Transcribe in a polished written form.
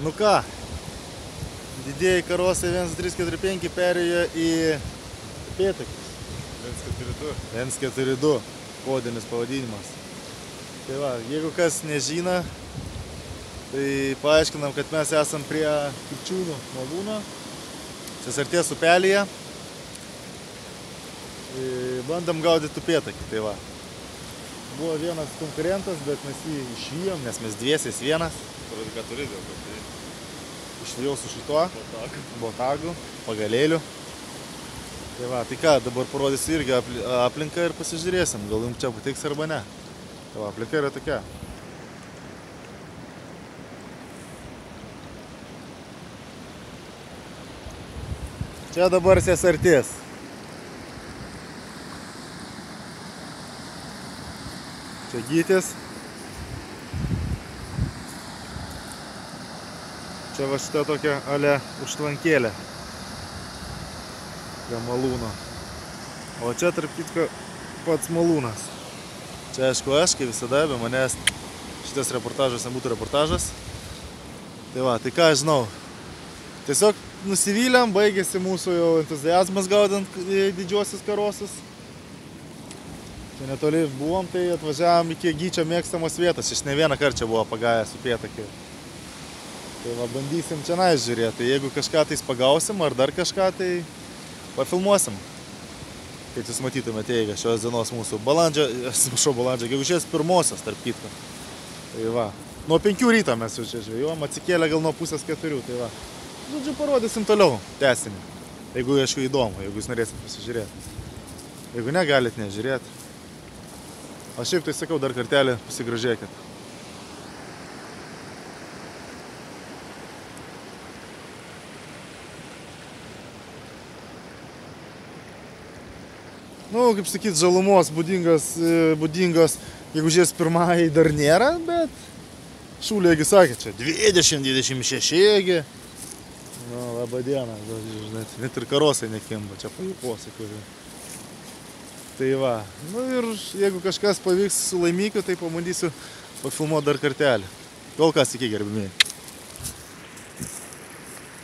Nu ką, didieji karosai 1345 perėjo į upėtakius. 142, kodinis pavadinimas. Tai va, jeigu kas nežino, tai paaiškinam, kad mes esam prie Kipčiūnų malūno, Sesarties upelyje. Bandam gaudyti upėtakį, tai va. Buvo vienas konkurentas, bet mes jį išvijom, nes mes dviesiais vienas. Ką turi dėl to? Išvijau su šituo, botagu, pagalėliu. Tai va, tai ką, dabar parodysiu irgi aplinką ir pasižiūrėsim, gal jums čia patiks arba ne. Tai va, aplinka yra tokia. Čia dabar Sesartis. Čia Gytis. Čia va šita tokia ale užtvankėlė. Prie malūno. O čia tarp kitko pats malūnas. Čia aišku aš, kaip visada, be manęs šitas reportažas nebūtų reportažas. Tai va, tai ką aš žinau. Tiesiog nusivylėm, baigėsi mūsų jau entuziazmas gaudant didžiuosius karosus. Čia netoli buvom, tai atvažiavom iki Gyčio mėgstamos vietos. Iš ne vieną kartą buvo pagavęs upėtakį. Tai va, bandysim čia žiūrėti. Tai jeigu kažką tais pagausim ar dar kažką, tai pafilmuosim. Kaip jūs matytumėte eigą šios dienos mūsų gegužės 1-osios tarp kitko. Tai va, nuo 5 ryto mes jau čia žvejojom, atsikėlę gal nuo 3:30, tai va. Žodžiu, parodysim toliau tęsinį. Jeigu aišku įdomu, jeigu jūs norėsit pasižiūrėti. Jeigu ne, galit nežiūrėti. O šiaip tai sakau, dar kartelį pasigražėkit. Nu, kaip sakyt, žalumos būdingos gegužės 1 dar nėra, bet šūlė, jeigu sakė, čia 20-26. Nu, laba diena, net ir karosai nekimba, čia pajuposiu. Tai va, nu ir jeigu kažkas pavyks su laimikiu, tai pabandysiu pafilmuoti dar kartelį. Kol kas iki, gerbimieji.